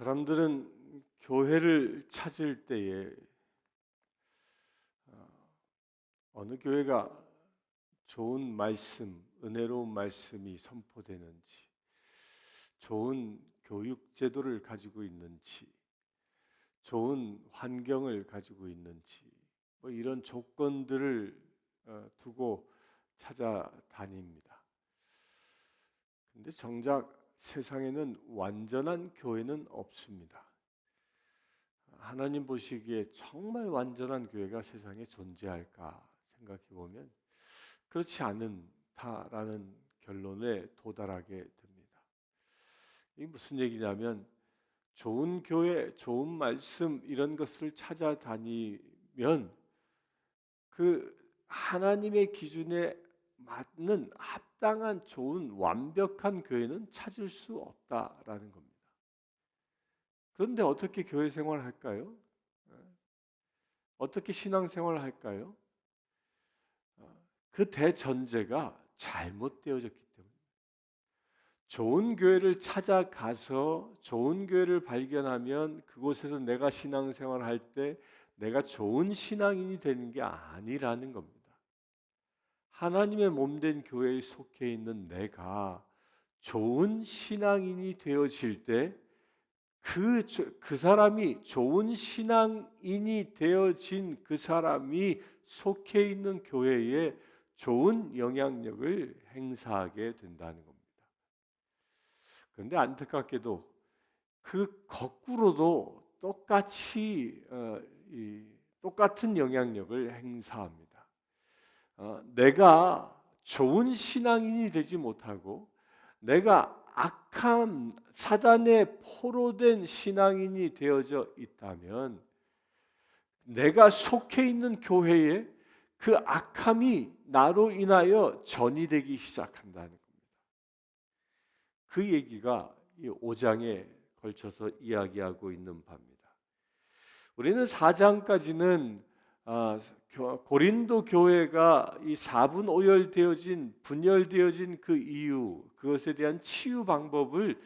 사람들은 교회를 찾을 때에 어느 교회가 좋은 말씀, 은혜로운 말씀이 선포되는지, 좋은 교육 제도를 가지고 있는지, 좋은 환경을 가지고 있는지, 이런 조건들을 두고 찾아다닙니다. 근데 정작 세상에는 완전한 교회는 없습니다. 하나님 보시기에 정말 완전한 교회가 세상에 존재할까 생각해 보면 그렇지 않다라는 결론에 도달하게 됩니다. 이게 무슨 얘기냐면 좋은 교회, 좋은 말씀 이런 것을 찾아다니면 그 하나님의 기준에 맞는 합당한 좋은 완벽한 교회는 찾을 수 없다라는 겁니다. 그런데 어떻게 교회 생활을 할까요? 어떻게 신앙 생활을 할까요? 그 대전제가 잘못되어졌기 때문에 좋은 교회를 찾아가서 좋은 교회를 발견하면 그곳에서 내가 신앙 생활을 할 때 내가 좋은 신앙인이 되는 게 아니라는 겁니다. 하나님의 몸된 교회에 속해 있는 내가 좋은 신앙인이 되어질 때 그 사람이 좋은 신앙인이 되어진 그 사람이 속해 있는 교회에 좋은 영향력을 행사하게 된다는 겁니다. 그런데 안타깝게도 그 거꾸로도 똑같이 똑같은 영향력을 행사합니다. 내가 좋은 신앙인이 되지 못하고 내가 악한 사단의 포로된 신앙인이 되어져 있다면 내가 속해 있는 교회에 그 악함이 나로 인하여 전이되기 시작한다는 겁니다. 그 얘기가 이 5장에 걸쳐서 이야기하고 있는 바입니다. 우리는 4장까지는 고린도 교회가 이 4분 오열되어진 분열되어진 그 이유, 그것에 대한 치유 방법을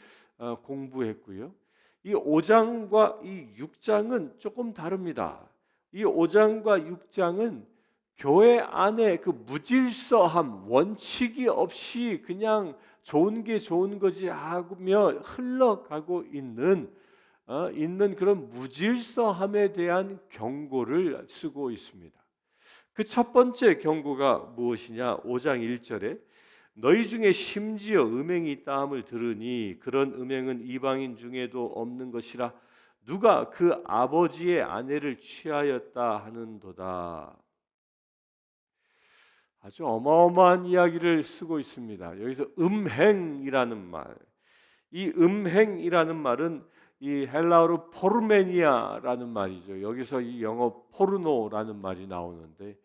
공부했고요. 이 5장과 이 6장은 조금 다릅니다. 이 5장과 6장은 교회 안에 그 무질서함, 원칙이 없이 그냥 좋은 게 좋은 거지 하며 흘러가고 있는 그런 무질서함에 대한 경고를 쓰고 있습니다. 그 첫 번째 경고가 무엇이냐? 5장 1절에 너희 중에 심지어 음행이 있다함을 들으니 그런 음행은 이방인 중에도 없는 것이라 누가 그 아버지의 아내를 취하였다 하는도다. 아주 어마어마한 이야기를 쓰고 있습니다. 여기서 음행이라는 말, 이 음행이라는 말은 이 헬라어로 포르메니아라는 말이죠. 여기서 이 영어 포르노라는 말이 나오는데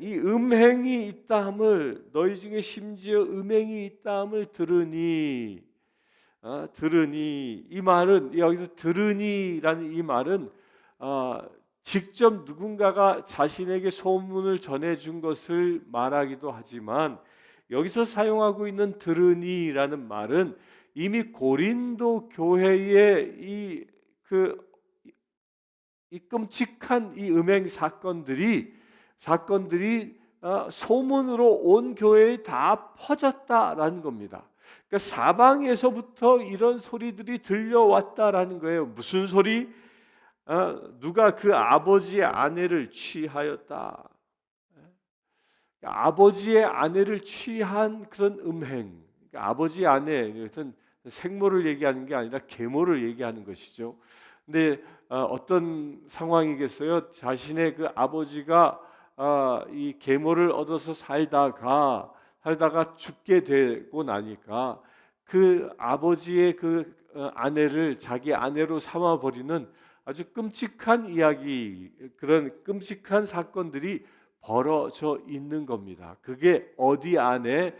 이 음행이 있다함을 너희 중에 심지어 음행이 있다함을 들으니 이 말은 여기서 들으니라는 이 말은 직접 누군가가 자신에게 소문을 전해준 것을 말하기도 하지만 여기서 사용하고 있는 들으니라는 말은 이미 고린도 교회의 이 끔찍한 이 음행 사건들이 소문으로 온 교회에 다 퍼졌다라는 겁니다. 그러니까 사방에서부터 이런 소리들이 들려왔다라는 거예요. 무슨 소리? 누가 그 아버지의 아내를 취하였다. 아버지의 아내를 취한 그런 음행. 그러니까 아버지의 아내, 생모를 얘기하는 게 아니라 계모를 얘기하는 것이죠. 근데 어떤 상황이겠어요? 자신의 그 아버지가 이 계모를 얻어서 살다가 죽게 되고 나니까 그 아버지의 그 아내를 자기 아내로 삼아 버리는 아주 끔찍한 이야기, 그런 끔찍한 사건들이 벌어져 있는 겁니다. 그게 어디 안에?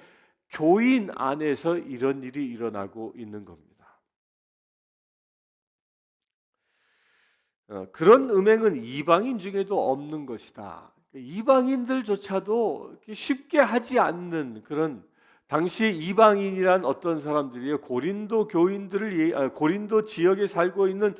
교인 안에서 이런 일이 일어나고 있는 겁니다. 그런 음행은 이방인 중에도 없는 것이다. 이방인들조차도 쉽게 하지 않는 그런 당시에 이방인이란 어떤 사람들이요, 고린도 교인들을 고린도 지역에 살고 있는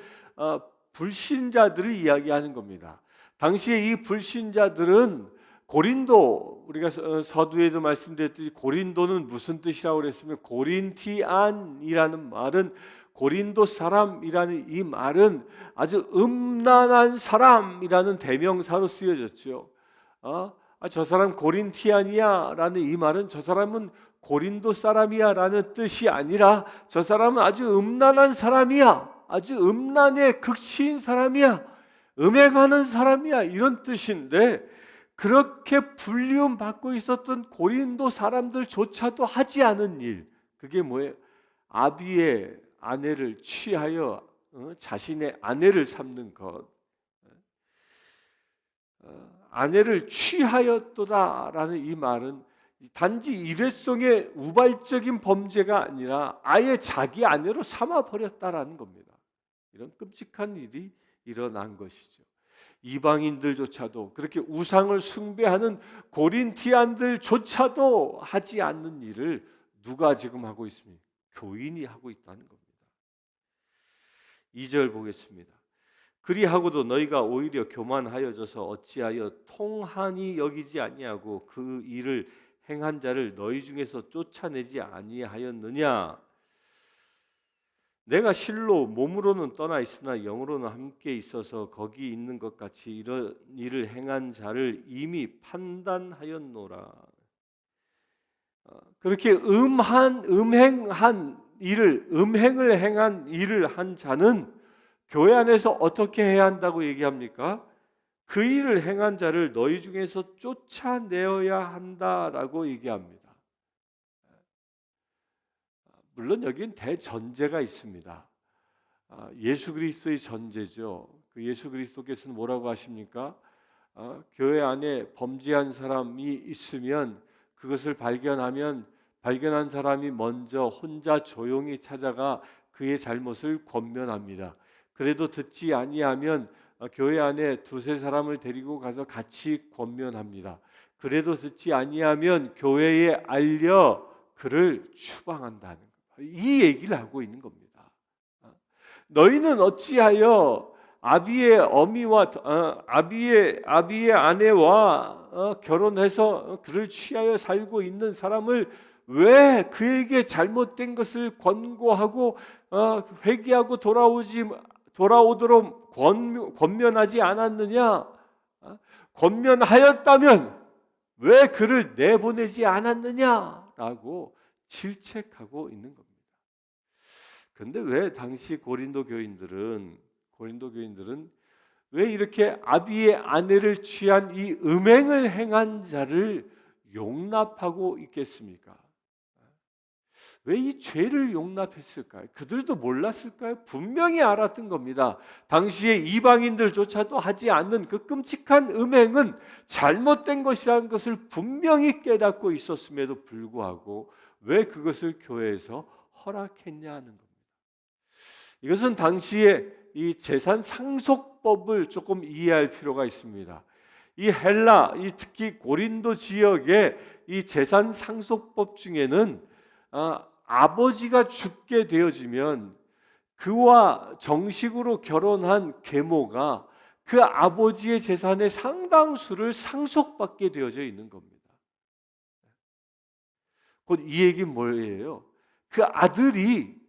불신자들을 이야기하는 겁니다. 당시에 이 불신자들은 고린도, 우리가 서두에도 말씀드렸듯이 고린도는 무슨 뜻이라고 그랬으면, 고린티안이라는 말은, 고린도 사람이라는 이 말은 아주 음란한 사람이라는 대명사로 쓰여졌죠. 저 사람 고린티안이야 라는 이 말은 저 사람은 고린도 사람이야 라는 뜻이 아니라 저 사람은 아주 음란한 사람이야, 아주 음란의 극치인 사람이야, 음행하는 사람이야, 이런 뜻인데, 그렇게 불리움 받고 있었던 고린도 사람들조차도 하지 않은 일, 그게 뭐예요? 아비의 아내를 취하여 자신의 아내를 삼는 것. 아내를 취하였도다라는 이 말은 단지 일회성의 우발적인 범죄가 아니라 아예 자기 아내로 삼아 버렸다라는 겁니다. 이런 끔찍한 일이 일어난 것이죠. 이방인들조차도, 그렇게 우상을 숭배하는 고린티안들조차도 하지 않는 일을 누가 지금 하고 있습니까? 교인이 하고 있다는 겁니다. 2절 보겠습니다. 그리하고도 너희가 오히려 교만하여져서 어찌하여 통한이 여기지 아니하고 그 일을 행한 자를 너희 중에서 쫓아내지 아니하였느냐? 내가 실로 몸으로는 떠나 있으나 영으로는 함께 있어서 거기 있는 것 같이 이런 일을 행한 자를 이미 판단하였노라. 그렇게 음행을 행한 일을 한 자는 교회 안에서 어떻게 해야 한다고 얘기합니까? 그 일을 행한 자를 너희 중에서 쫓아내어야 한다라고 얘기합니다. 물론 여기는 대전제가 있습니다. 예수 그리스도의 전제죠. 그 예수 그리스도께서는 뭐라고 하십니까? 교회 안에 범죄한 사람이 있으면 그것을 발견한 사람이 먼저 혼자 조용히 찾아가 그의 잘못을 권면합니다. 그래도 듣지 아니하면 교회 안에 두세 사람을 데리고 가서 같이 권면합니다. 그래도 듣지 아니하면 교회에 알려 그를 추방한다는 거예요. 이 얘기를 하고 있는 겁니다. 너희는 어찌하여 아비의 아내와 결혼해서 그를 취하여 살고 있는 사람을 왜 그에게 잘못된 것을 권고하고 회개하고 돌아오도록 권면하지 않았느냐? 권면하였다면 왜 그를 내보내지 않았느냐라고 질책하고 있는 겁니다. 그런데 왜 당시 고린도 교인들은 왜 이렇게 아비의 아내를 취한 이 음행을 행한 자를 용납하고 있겠습니까? 왜 이 죄를 용납했을까요? 그들도 몰랐을까요? 분명히 알았던 겁니다. 당시에 이방인들조차도 하지 않는 그 끔찍한 음행은 잘못된 것이라는 것을 분명히 깨닫고 있었음에도 불구하고 왜 그것을 교회에서 허락했냐는 겁니다. 이것은 당시에 이 재산 상속법을 조금 이해할 필요가 있습니다. 이 헬라, 특히 고린도 지역의 이 재산 상속법 중에는 아버지가 죽게 되어지면 그와 정식으로 결혼한 계모가 그 아버지의 재산의 상당수를 상속받게 되어져 있는 겁니다. 곧 이 얘기는 뭐예요? 그 아들이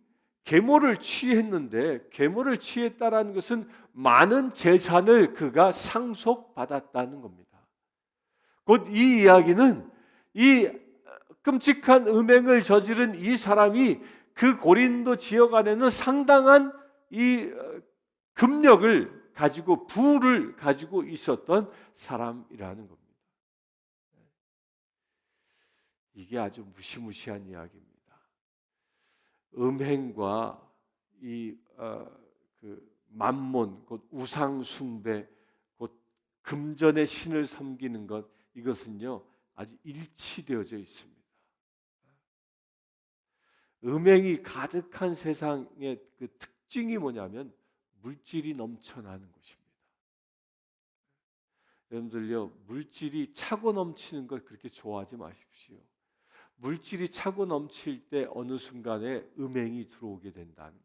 계모를 취했는데, 계모를 취했다라는 것은 많은 재산을 그가 상속받았다는 겁니다. 곧 이 이야기는 이 끔찍한 음행을 저지른 이 사람이 그 고린도 지역 안에는 상당한 이 금력을 가지고, 부를 가지고 있었던 사람이라는 겁니다. 이게 아주 무시무시한 이야기입니다. 음행과 그 만몬, 곧 우상 숭배, 곧 금전의 신을 섬기는 것, 이것은요 아주 일치되어져 있습니다. 음행이 가득한 세상의 그 특징이 뭐냐면 물질이 넘쳐나는 것입니다. 여러분들요, 물질이 차고 넘치는 걸 그렇게 좋아하지 마십시오. 물질이 차고 넘칠 때 어느 순간에 음행이 들어오게 된다는 겁니다.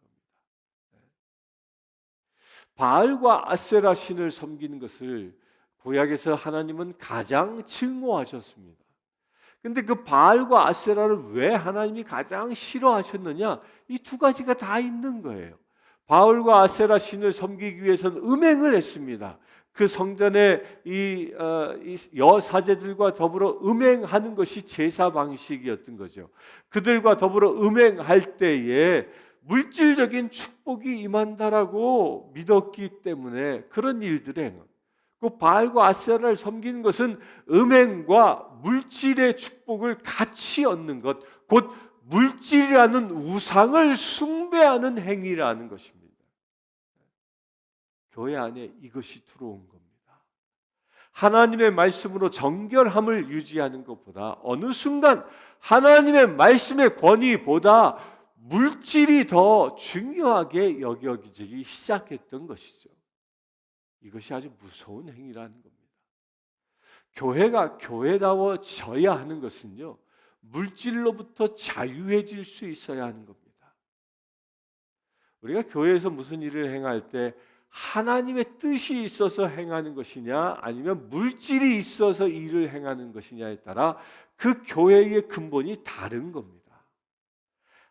바알과 아세라 신을 섬기는 것을 구약에서 하나님은 가장 증오하셨습니다. 근데 그 바알과 아세라를 왜 하나님이 가장 싫어하셨느냐? 이 두 가지가 다 있는 거예요. 바알과 아세라 신을 섬기기 위해서는 음행을 했습니다. 그 성전에 이 여사제들과 더불어 음행하는 것이 제사 방식이었던 거죠. 그들과 더불어 음행할 때에 물질적인 축복이 임한다라고 믿었기 때문에 그런 일들에 그 바알과 아세라를 섬기는 것은 음행과 물질의 축복을 같이 얻는 것, 곧 물질이라는 우상을 숭배하는 행위라는 것입니다. 교회 안에 이것이 들어온 겁니다. 하나님의 말씀으로 정결함을 유지하는 것보다 어느 순간 하나님의 말씀의 권위보다 물질이 더 중요하게 여겨지기 시작했던 것이죠. 이것이 아주 무서운 행위라는 겁니다. 교회가 교회다워져야 하는 것은요, 물질로부터 자유해질 수 있어야 하는 겁니다. 우리가 교회에서 무슨 일을 행할 때 하나님의 뜻이 있어서 행하는 것이냐 아니면 물질이 있어서 일을 행하는 것이냐에 따라 그 교회의 근본이 다른 겁니다.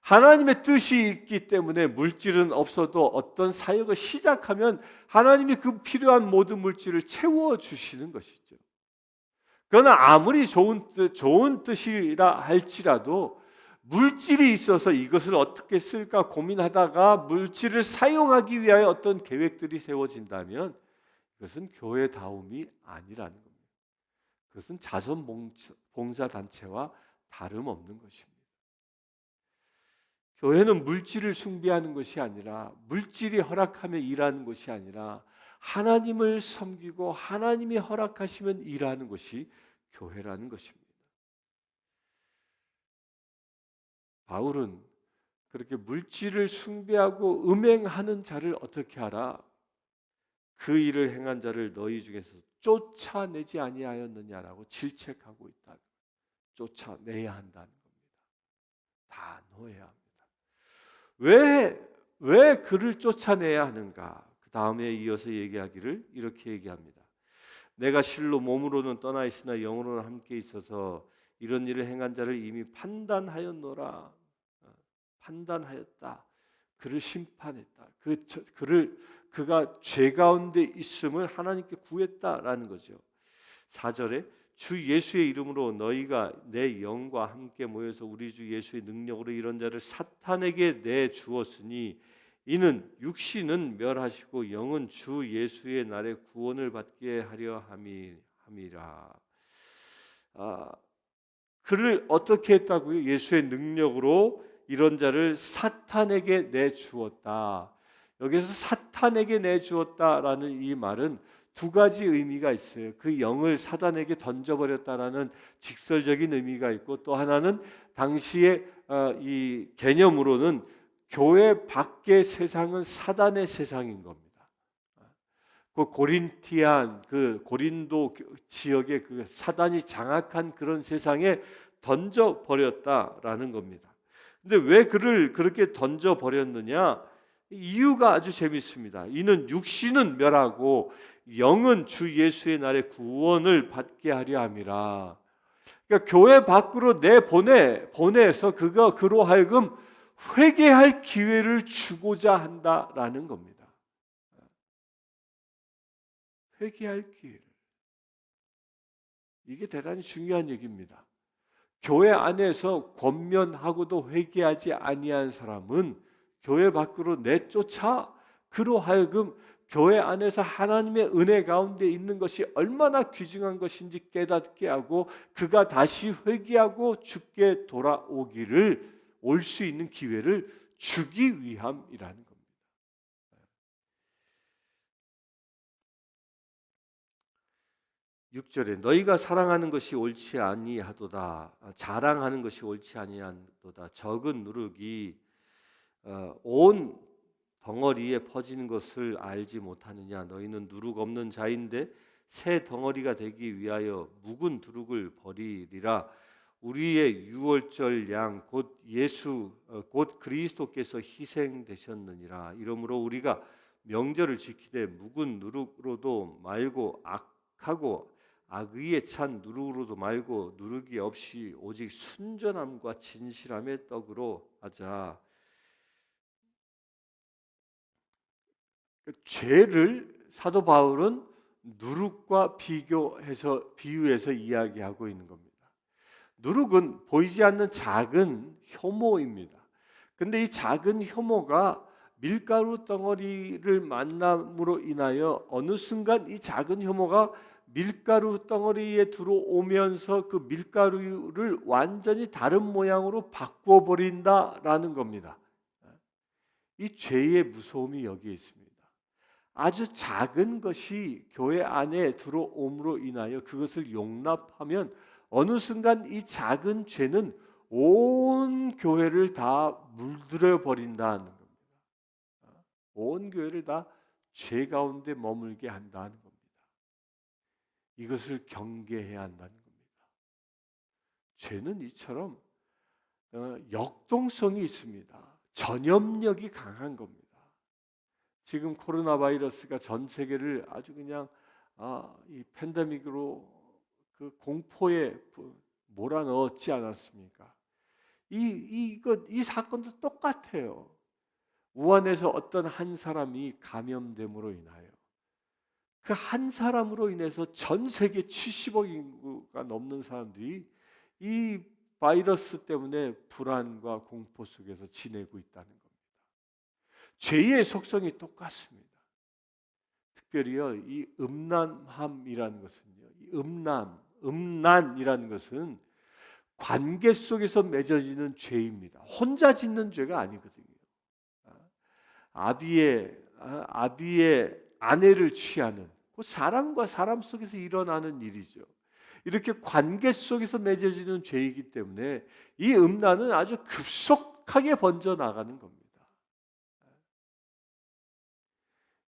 하나님의 뜻이 있기 때문에 물질은 없어도 어떤 사역을 시작하면 하나님이 그 필요한 모든 물질을 채워주시는 것이죠. 그러나 아무리 좋은 뜻이라 할지라도 물질이 있어서 이것을 어떻게 쓸까 고민하다가 물질을 사용하기 위하여 어떤 계획들이 세워진다면 그것은 교회다움이 아니라는 겁니다. 그것은 자선봉사단체와 다름없는 것입니다. 교회는 물질을 숭배하는 것이 아니라 물질이 허락하며 일하는 것이 아니라 하나님을 섬기고 하나님이 허락하시면 일하는 것이 교회라는 것입니다. 바울은 그렇게 물질을 숭배하고 음행하는 자를 어떻게 하라? 그 일을 행한 자를 너희 중에서 쫓아내지 아니하였느냐라고 질책하고 있다. 쫓아내야 한다는 겁니다. 다 놓아야 합니다. 왜 그를 쫓아내야 하는가? 그 다음에 이어서 얘기하기를 이렇게 얘기합니다. 내가 실로 몸으로는 떠나 있으나 영으로는 함께 있어서 이런 일을 행한 자를 이미 판단하였노라. 판단하였다. 그를 심판했다. 그가 죄 가운데 있음을 하나님께 구했다라는 거죠. 4절에 주 예수의 이름으로 너희가 내 영과 함께 모여서 우리 주 예수의 능력으로 이런 자를 사탄에게 내주었으니 이는 육신은 멸하시고 영은 주 예수의 날에 구원을 받게 하려 함이라. 그를 어떻게 했다고요? 예수의 능력으로 이런 자를 사탄에게 내주었다. 여기서 사탄에게 내주었다라는 이 말은 두 가지 의미가 있어요. 그 영을 사단에게 던져버렸다라는 직설적인 의미가 있고 또 하나는 당시의 이 개념으로는 교회 밖의 세상은 사단의 세상인 겁니다. 그 고린도 지역의 그 사단이 장악한 그런 세상에 던져버렸다라는 겁니다. 근데 왜 그를 그렇게 던져버렸느냐? 이유가 아주 재밌습니다. 이는 육신은 멸하고 영은 주 예수의 날에 구원을 받게 하려 함이라. 그러니까 교회 밖으로 보내서 그로 하여금 회개할 기회를 주고자 한다라는 겁니다. 회개할 기회를. 이게 대단히 중요한 얘기입니다. 교회 안에서 권면하고도 회개하지 아니한 사람은 교회 밖으로 내쫓아 그로 하여금 교회 안에서 하나님의 은혜 가운데 있는 것이 얼마나 귀중한 것인지 깨닫게 하고 그가 다시 회개하고 주께 돌아오기를 올 수 있는 기회를 주기 위함이라는 겁니다. 6절에 너희가 사랑하는 것이 옳지 아니하도다 자랑하는 것이 옳지 아니하도다 적은 누룩이 온 덩어리에 퍼지는 것을 알지 못하느냐 너희는 누룩 없는 자인데 새 덩어리가 되기 위하여 묵은 누룩을 버리리라 우리의 유월절 양 곧 곧 그리스도께서 희생되셨느니라. 이러므로 우리가 명절을 지키되 묵은 누룩으로도 말고 악하고 악의에 찬 누룩으로도 말고 누룩이 없이 오직 순전함과 진실함의 떡으로 하자. 죄를 사도 바울은 누룩과 비유해서 이야기하고 있는 겁니다. 누룩은 보이지 않는 작은 효모입니다. 근데 이 작은 효모가 밀가루 덩어리를 만남으로 인하여 어느 순간 이 작은 효모가 밀가루 덩어리에 들어오면서 그 밀가루를 완전히 다른 모양으로 바꾸어 버린다라는 겁니다. 이 죄의 무서움이 여기에 있습니다. 아주 작은 것이 교회 안에 들어옴으로 인하여 그것을 용납하면 어느 순간 이 작은 죄는 온 교회를 다 물들여 버린다는 겁니다. 온 교회를 다 죄 가운데 머물게 한다는 겁니다. 이것을 경계해야 한다는 겁니다. 죄는 이처럼 역동성이 있습니다. 전염력이 강한 겁니다. 지금 코로나 바이러스가 전 세계를 아주 그냥 이 팬데믹으로 그 공포에 몰아넣었지 않았습니까? 이 사건도 똑같아요. 우한에서 어떤 한 사람이 감염됨으로 인하여 그 한 사람으로 인해서 전 세계 70억 인구가 넘는 사람들이 이 바이러스 때문에 불안과 공포 속에서 지내고 있다는 겁니다. 죄의 속성이 똑같습니다. 특별히요, 이 음란함이라는 것은요, 이 음란이라는 것은 관계 속에서 맺어지는 죄입니다. 혼자 짓는 죄가 아니거든요. 아비의 아내를 취하는 그 사람과 사람 속에서 일어나는 일이죠. 이렇게 관계 속에서 맺어지는 죄이기 때문에 이 음란은 아주 급속하게 번져 나가는 겁니다.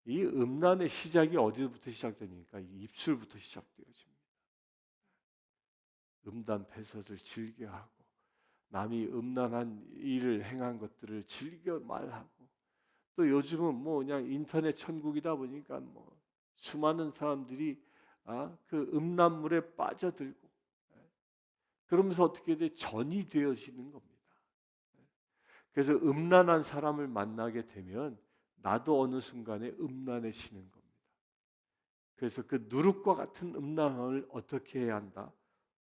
이 음란의 시작이 어디부터 시작됩니까? 입술부터 시작되어집니다. 음란 패설을 즐겨하고 남이 음란한 일을 행한 것들을 즐겨 말하고 또 요즘은 뭐 그냥 인터넷 천국이다 보니까 뭐 수많은 사람들이 그 음란물에 빠져들고 그러면서 어떻게 돼? 전이 되어지는 겁니다. 그래서 음란한 사람을 만나게 되면 나도 어느 순간에 음란해지는 겁니다. 그래서 그 누룩과 같은 음란함을 어떻게 해야 한다?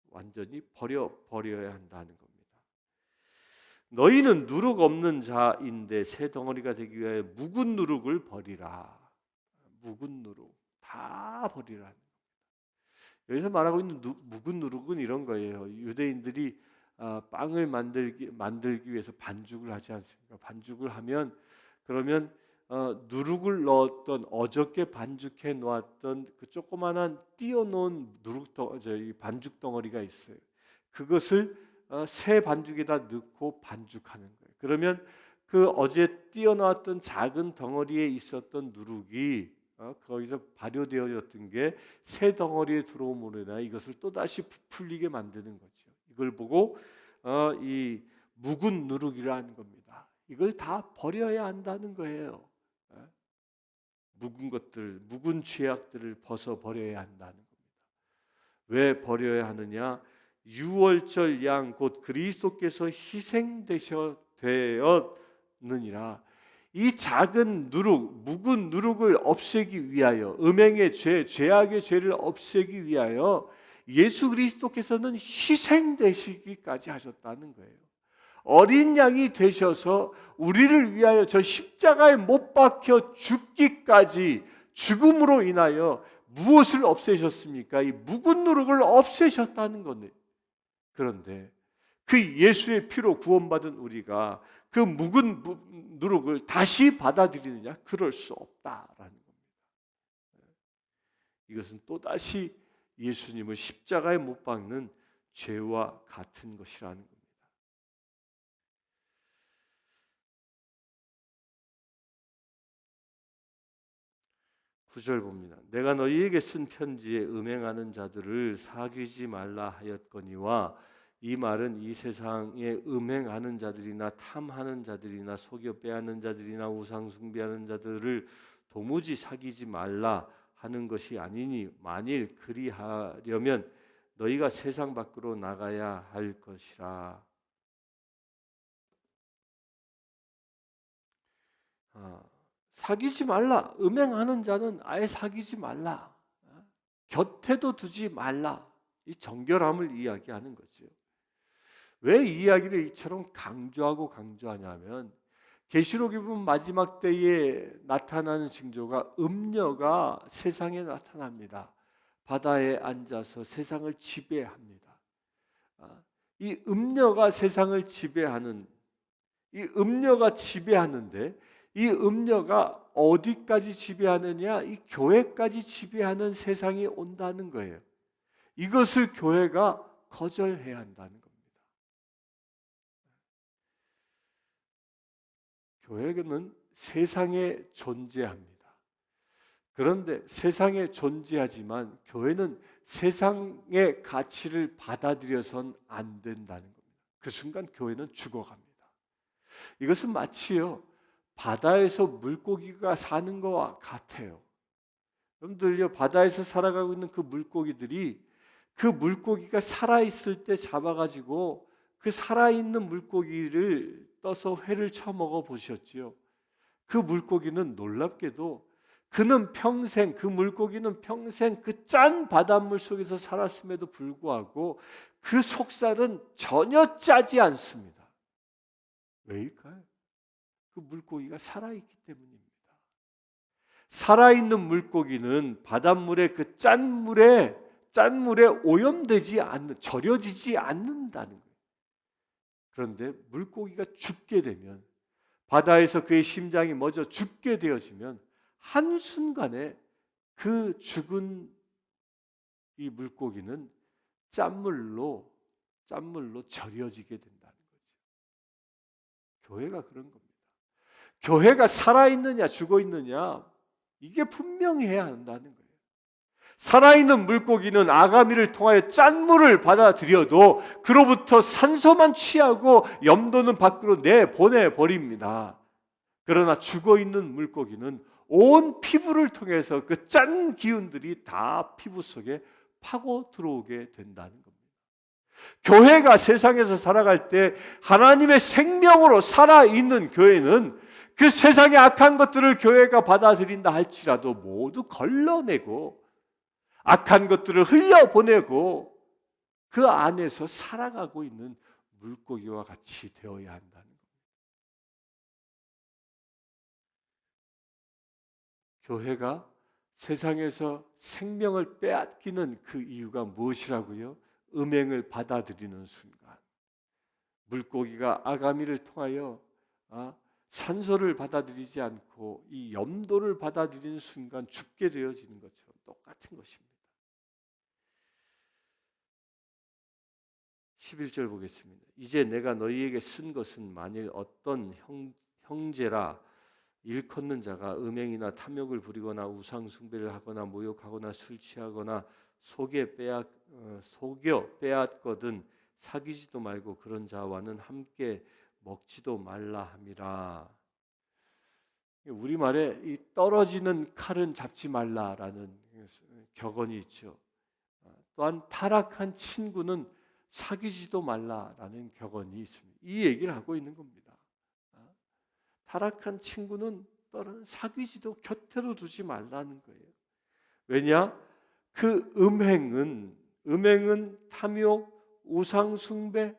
완전히 버려야 한다는 겁니다. 너희는 누룩 없는 자인데 새 덩어리가 되기 위하여 묵은 누룩을 버리라. 묵은 누룩 다 버리라. 여기서 말하고 있는 묵은 누룩은 이런 거예요. 유대인들이 빵을 만들기 위해서 반죽을 하지 않습니까? 반죽을 하면 그러면 누룩을 넣었던 어저께 반죽해 놓았던 그 조그만한 띄어놓은 반죽 덩어리가 있어요. 그것을 새 반죽에다 넣고 반죽하는 거예요. 그러면 그 어제 띄어놓았던 작은 덩어리에 있었던 누룩이 거기서 발효되어졌던 게 새 덩어리에 들어옴으로 인하여 이것을 또 다시 부풀리게 만드는 거죠. 이걸 보고 이 묵은 누룩이라는 겁니다. 이걸 다 버려야 한다는 거예요. 묵은 죄악들을 벗어 버려야 한다는 겁니다. 왜 버려야 하느냐? 유월절 양 곧 그리스도께서 희생되었느니라. 이 작은 누룩, 묵은 누룩을 없애기 위하여 음행의 죄, 죄악의 죄를 없애기 위하여 예수 그리스도께서는 희생되시기까지 하셨다는 거예요. 어린 양이 되셔서 우리를 위하여 저 십자가에 못 박혀 죽기까지 죽음으로 인하여 무엇을 없애셨습니까? 이 묵은 누룩을 없애셨다는 거네요. 그런데 그 예수의 피로 구원받은 우리가 그 묵은 누룩을 다시 받아들이느냐? 그럴 수 없다라는 겁니다. 이것은 또다시 예수님을 십자가에 못 박는 죄와 같은 것이라는 겁니다. 9절 봅니다. 내가 너희에게 쓴 편지에 음행하는 자들을 사귀지 말라 하였거니와 이 말은 이 세상에 음행하는 자들이나 탐하는 자들이나 속여 빼앗는 자들이나 우상 숭배하는 자들을 도무지 사귀지 말라 하는 것이 아니니 만일 그리하려면 너희가 세상 밖으로 나가야 할 것이라. 사귀지 말라. 음행하는 자는 아예 사귀지 말라. 곁에도 두지 말라. 이 정결함을 이야기하는 거죠. 왜 이 이야기를 이처럼 강조하냐면 계시록에 보면 마지막 때에 나타나는 징조가 음녀가 세상에 나타납니다. 바다에 앉아서 세상을 지배합니다. 이 음녀가 세상을 지배하는, 이 음녀가 지배하는데 이 음녀가 어디까지 지배하느냐? 이 교회까지 지배하는 세상이 온다는 거예요. 이것을 교회가 거절해야 한다는 겁니다. 교회는 세상에 존재합니다. 그런데 세상에 존재하지만 교회는 세상의 가치를 받아들여선 안 된다는 겁니다. 그 순간 교회는 죽어갑니다. 이것은 마치요 바다에서 물고기가 사는 것과 같아요. 여러분들요 바다에서 살아가고 있는 그 물고기들이 그 물고기가 살아있을 때 잡아가지고 그 살아있는 물고기를 떠서 회를 쳐먹어 보셨지요? 그 물고기는 놀랍게도 그 물고기는 평생 그 짠 바닷물 속에서 살았음에도 불구하고 그 속살은 전혀 짜지 않습니다. 왜일까요? 그 물고기가 살아있기 때문입니다. 살아있는 물고기는 바닷물의 그 짠물에 오염되지 않는, 절여지지 않는다는 거예요. 그런데 물고기가 죽게 되면, 바다에서 그의 심장이 멎어 죽게 되어지면 한순간에 그 죽은 이 물고기는 짠물로 절여지게 된다는 거죠. 교회가 그런 겁니다. 교회가 살아있느냐 죽어있느냐 이게 분명해야 한다는 거예요. 살아있는 물고기는 아가미를 통하여 짠물을 받아들여도 그로부터 산소만 취하고 염도는 밖으로 내보내버립니다. 그러나 죽어있는 물고기는 온 피부를 통해서 그 짠 기운들이 다 피부 속에 파고 들어오게 된다는 겁니다. 교회가 세상에서 살아갈 때 하나님의 생명으로 살아있는 교회는 그 세상의 악한 것들을 교회가 받아들인다 할지라도 모두 걸러내고 악한 것들을 흘려보내고 그 안에서 살아가고 있는 물고기와 같이 되어야 한다는 겁니다. 교회가 세상에서 생명을 빼앗기는 그 이유가 무엇이라고요? 음행을 받아들이는 순간, 물고기가 아가미를 통하여 산소를 받아들이지 않고 이 염도를 받아들이는 순간 죽게 되어지는 것처럼 똑같은 것입니다. 11절 보겠습니다. 이제 내가 너희에게 쓴 것은 만일 어떤 형제라 일컫는 자가 음행이나 탐욕을 부리거나 우상 숭배를 하거나 모욕하거나 술 취하거나 속여 빼앗거든 사귀지도 말고 그런 자와는 함께 먹지도 말라 함이라. 우리말에 이 떨어지는 칼은 잡지 말라라는 격언이 있죠. 또한 타락한 친구는 사귀지도 말라라는 격언이 있습니다. 이 얘기를 하고 있는 겁니다. 타락한 친구는 사귀지도 곁으로 두지 말라는 거예요. 왜냐? 그 음행은 탐욕, 우상숭배,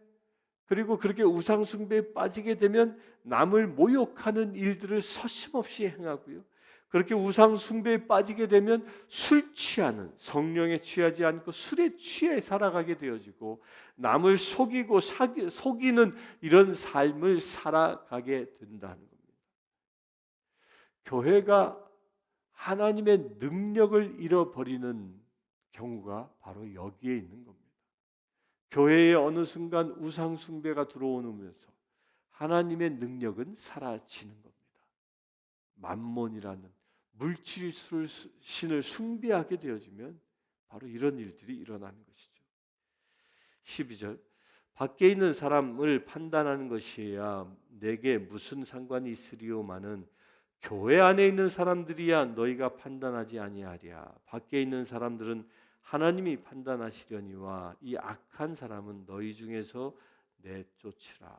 그리고 그렇게 우상숭배에 빠지게 되면 남을 모욕하는 일들을 서슴없이 행하고요. 그렇게 우상숭배에 빠지게 되면 술 취하는, 성령에 취하지 않고 술에 취해 살아가게 되어지고 남을 속이는 이런 삶을 살아가게 된다는 겁니다. 교회가 하나님의 능력을 잃어버리는 경우가 바로 여기에 있는 겁니다. 교회에 어느 순간 우상숭배가 들어오면서 하나님의 능력은 사라지는 겁니다. 만몬이라는 물질 신을 숭배하게 되어지면 바로 이런 일들이 일어나는 것이죠. 12절 밖에 있는 사람을 판단하는 것이야 내게 무슨 상관이 있으리오마는 교회 안에 있는 사람들이야 너희가 판단하지 아니하랴. 밖에 있는 사람들은 하나님이 판단하시려니와 이 악한 사람은 너희 중에서 내쫓으라.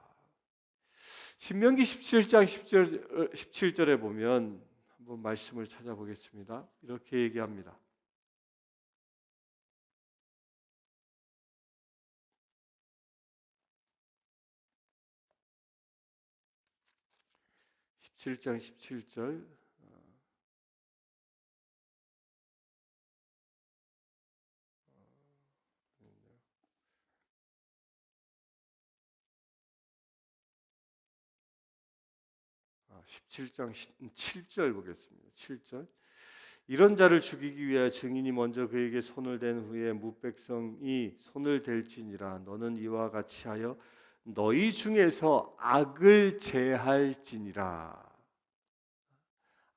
신명기 17장 17절에 보면 한번 말씀을 찾아보겠습니다. 이렇게 얘기합니다. 17장 17절 17장 7절 보겠습니다. 7절 이런 자를 죽이기 위하여 증인이 먼저 그에게 손을 댄 후에 무백성이 손을 댈지니라 너는 이와 같이 하여 너희 중에서 악을 제할지니라.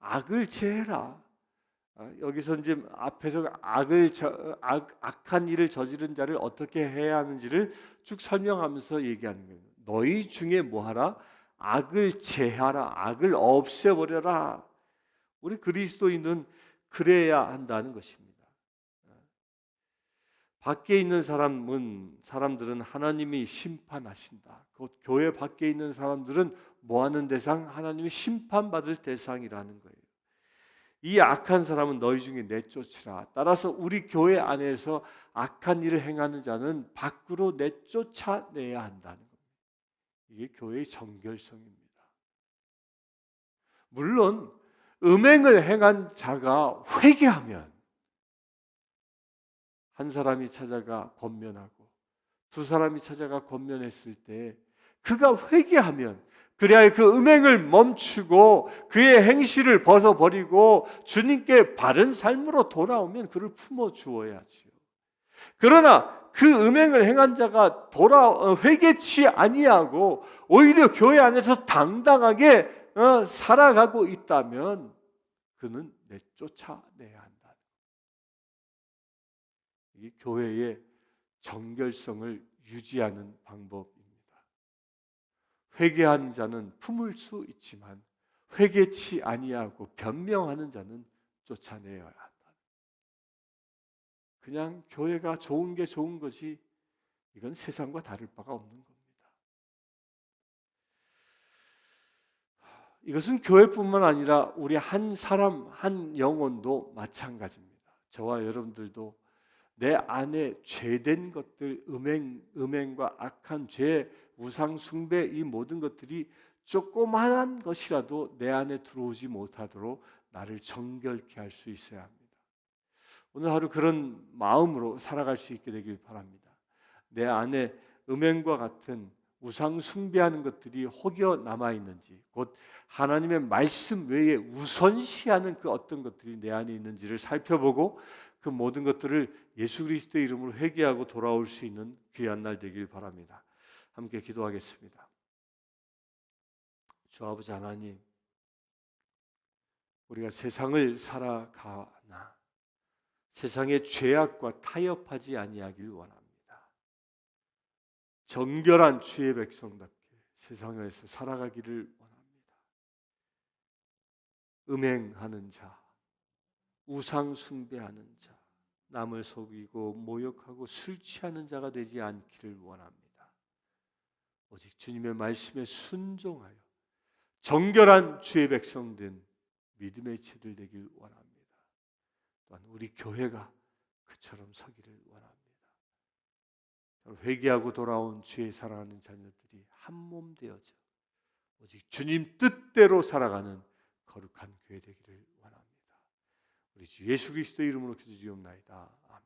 악을 제해라. 여기서 이제 앞에서 악한 일을 저지른 자를 어떻게 해야 하는지를 쭉 설명하면서 얘기하는 거예요. 너희 중에 뭐하라? 악을 제하라. 악을 없애버려라. 우리 그리스도인은 그래야 한다는 것입니다. 밖에 있는 사람들은 하나님이 심판하신다. 곧 교회 밖에 있는 사람들은 뭐하는 대상? 하나님이 심판받을 대상이라는 거예요. 이 악한 사람은 너희 중에 내쫓으라. 따라서 우리 교회 안에서 악한 일을 행하는 자는 밖으로 내쫓아내야 한다는 겁니다. 이게 교회의 정결성입니다. 물론 음행을 행한 자가 회개하면 한 사람이 찾아가 권면하고 두 사람이 찾아가 권면했을 때 그가 회개하면 그래야 그 음행을 멈추고 그의 행실을 벗어버리고 주님께 바른 삶으로 돌아오면 그를 품어주어야지요. 그러나 그 음행을 행한 자가 회개치 아니하고 오히려 교회 안에서 당당하게 살아가고 있다면 그는 내쫓아내야 한다. 이게 교회의 정결성을 유지하는 방법입니다. 회개한 자는 품을 수 있지만 회개치 아니하고 변명하는 자는 쫓아내어야 한다. 그냥 교회가 좋은 게 좋은 것이 이건 세상과 다를 바가 없는 겁니다. 이것은 교회뿐만 아니라 우리 한 사람 한 영혼도 마찬가지입니다. 저와 여러분들도 내 안에 죄된 것들, 음행과 악한 죄, 우상 숭배 이 모든 것들이 조그마한 것이라도 내 안에 들어오지 못하도록 나를 정결케 할 수 있어야 합니다. 오늘 하루 그런 마음으로 살아갈 수 있게 되길 바랍니다. 내 안에 음행과 같은 우상 숭배하는 것들이 혹여 남아 있는지, 곧 하나님의 말씀 외에 우선시하는 그 어떤 것들이 내 안에 있는지를 살펴보고 그 모든 것들을 예수 그리스도의 이름으로 회개하고 돌아올 수 있는 귀한 날 되길 바랍니다. 함께 기도하겠습니다. 주 아버지 하나님, 우리가 세상을 살아가나 세상의 죄악과 타협하지 아니하길 원합니다. 정결한 주의 백성답게 세상에서 살아가기를 원합니다. 음행하는 자, 우상 숭배하는 자, 남을 속이고 모욕하고 술 취하는 자가 되지 않기를 원합니다. 오직 주님의 말씀에 순종하여 정결한 주의 백성 된 믿음의 채들 되길 원합니다. 또한 우리 교회가 그처럼 서기를 원합니다. 회개하고 돌아온 주의 사랑하는 자녀들이 한 몸 되어져 오직 주님 뜻대로 살아가는 거룩한 교회 되기를 원합니다. 우리 주 예수 그리스도의 이름으로 기도드리옵나이다. 아멘.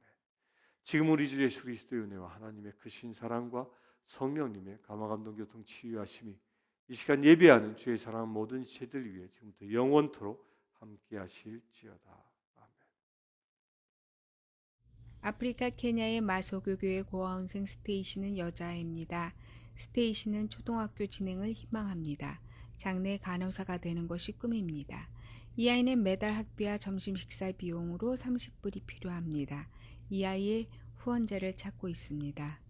지금 우리 주 예수 그리스도의 은혜와 하나님의 크신 사랑과 성령님의 감화감동 교통 치유하심이 이 시간 예배하는 주의 사랑하는 모든 지체들 위해 지금부터 영원토록 함께 하실지어다. 아프리카 케냐의 마소교교의 고아원생 스테이시는 여자아이입니다. 스테이시는 초등학교 진행을 희망합니다. 장래 간호사가 되는 것이 꿈입니다. 이 아이는 매달 학비와 점심 식사 비용으로 30불이 필요합니다. 이 아이의 후원자를 찾고 있습니다.